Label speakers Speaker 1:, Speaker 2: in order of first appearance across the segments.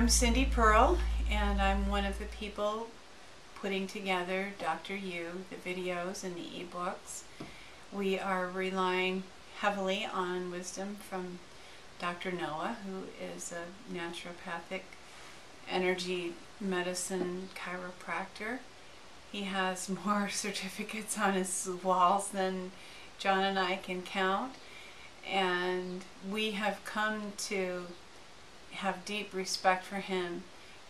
Speaker 1: I'm Cindy Pearl, and I'm one of the people putting together Dr. U, the videos and the ebooks. We are relying heavily on wisdom from Dr. Noah, who is a naturopathic energy medicine chiropractor. He has more certificates on his walls than John and I can count, and we have come to have deep respect for him.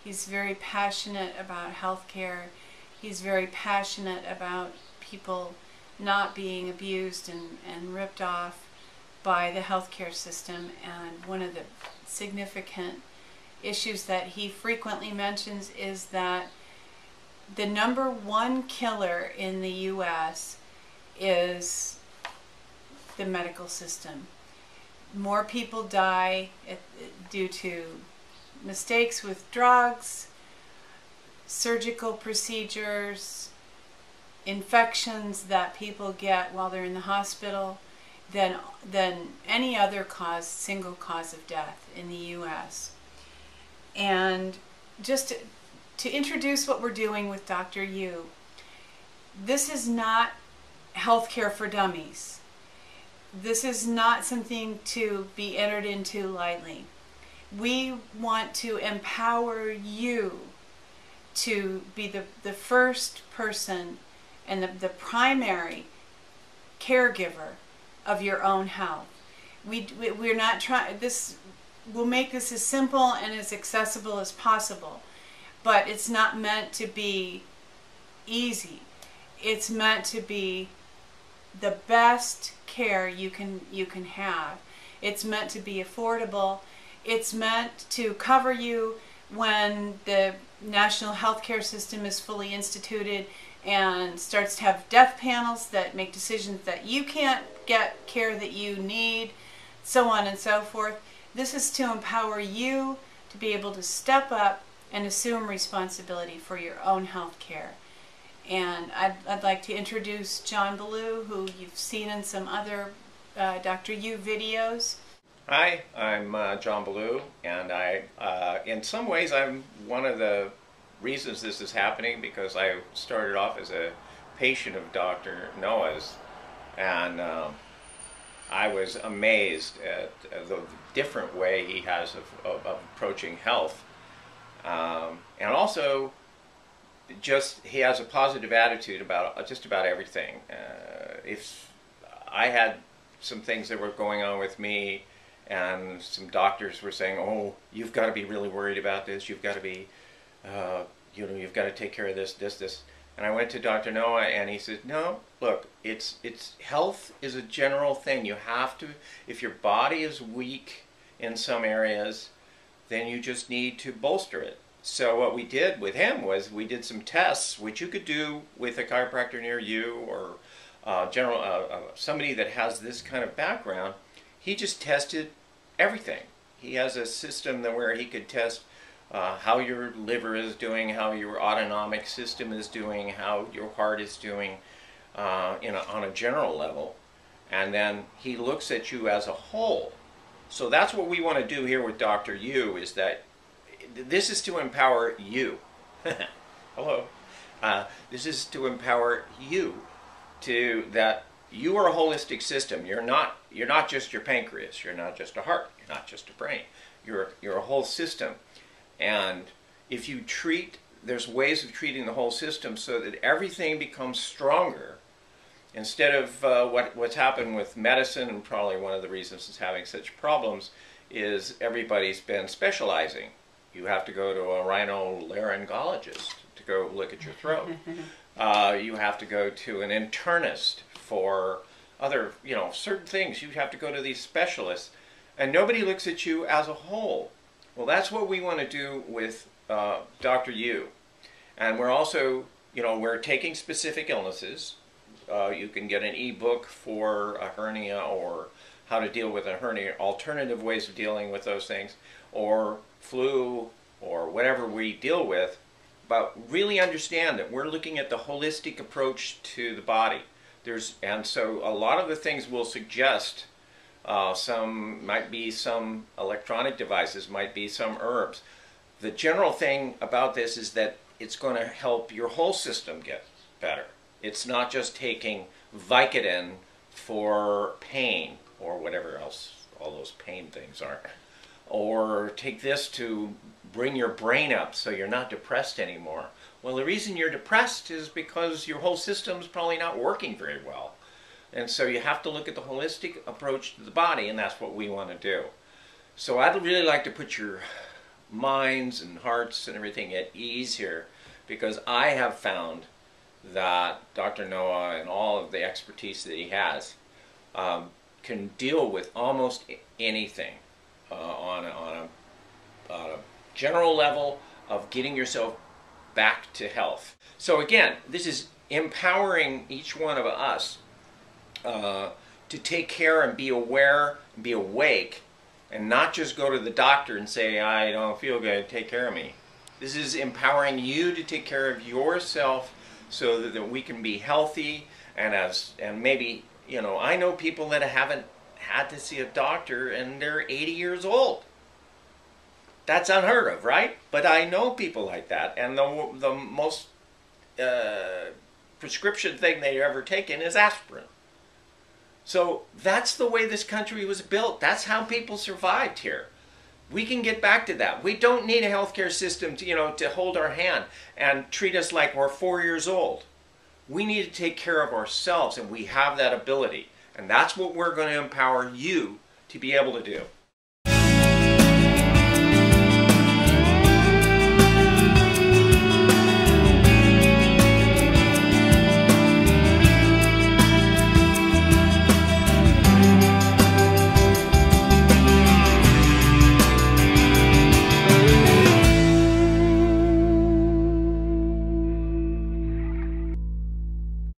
Speaker 1: He's very passionate about healthcare. He's very passionate about people not being abused and ripped off by the healthcare system. And one of the significant issues that he frequently mentions is that the #1 killer in the U.S. is the medical system. More people die due to mistakes with drugs, surgical procedures, infections that people get while they're in the hospital than any other single cause of death in the U.S. And just to introduce what we're doing with Dr. U, this is not healthcare for dummies. This is not something to be entered into lightly. We want to empower you to be the first person and the primary caregiver of your own health. We're not trying, we'll make this as simple and as accessible as possible, but it's not meant to be easy. It's meant to be the best care you can have. It's meant to be affordable. It's meant to cover you when the national healthcare system is fully instituted and starts to have death panels that make decisions that you can't get care that you need, so on and so forth. This is to empower you to be able to step up and assume responsibility for your own health care. And I'd like to introduce John Ballou, who you've seen in some other Dr. U videos.
Speaker 2: Hi, I'm John Ballou, and in some ways I'm one of the reasons this is happening, because I started off as a patient of Dr. Noah's, and I was amazed at the different way he has of approaching health, and also he has a positive attitude about just about everything. If I had some things that were going on with me, and some doctors were saying, "Oh, you've got to be really worried about this. You've got to be, you've got to take care of this." And I went to Dr. Noah, and he said, "No, look, it's health is a general thing. You have to, if your body is weak in some areas, then you just need to bolster it." So what we did with him was we did some tests, which you could do with a chiropractor near you, or somebody that has this kind of background. He just tested everything. He has a system where he could test how your liver is doing, how your autonomic system is doing, how your heart is doing on a general level. And then he looks at you as a whole. So that's what we want to do here with Dr. U, is that this is to empower you. Hello. This is to empower you that you are a holistic system. You're not just your pancreas. You're not just a heart. You're not just a brain. You're a whole system. And if you there's ways of treating the whole system so that everything becomes stronger, instead of what's happened with medicine, and probably one of the reasons it's having such problems is everybody's been specializing. You have to go to a rhinolaryngologist to go look at your throat. You have to go to an internist for other, certain things. You have to go to these specialists, and nobody looks at you as a whole. Well, that's what we want to do with Dr. U. And we're also, we're taking specific illnesses. You can get an ebook for a hernia, or how to deal with a hernia, alternative ways of dealing with those things, or flu, or whatever we deal with. But really understand that we're looking at the holistic approach to the body. And so a lot of the things we'll suggest Some might be some electronic devices, might be some herbs. the general thing about this is that it's going to help your whole system get better. It's not just taking Vicodin for pain or whatever else all those pain things are, or take this to bring your brain up so you're not depressed anymore. Well, the reason you're depressed is because your whole system's probably not working very well. And so you have to look at the holistic approach to the body, and that's what we want to do. So I'd really like to put your minds and hearts and everything at ease here, because I have found that Dr. Noah and all of the expertise that he has can deal with almost anything on a general level of getting yourself back to health. So again, this is empowering each one of us to take care and be aware and be awake, and not just go to the doctor and say, I don't feel good, take care of me. This is empowering you to take care of yourself so that we can be healthy, and maybe, you know, I know people that haven't had to see a doctor and they're 80 years old. That's unheard of, right? But I know people like that, and the most prescription thing they've ever taken is aspirin. So that's the way this country was built. That's how people survived here. We can get back to that. We don't need a healthcare system to hold our hand and treat us like we're 4 years old. We need to take care of ourselves, and we have that ability. And that's what we're going to empower you to be able to do.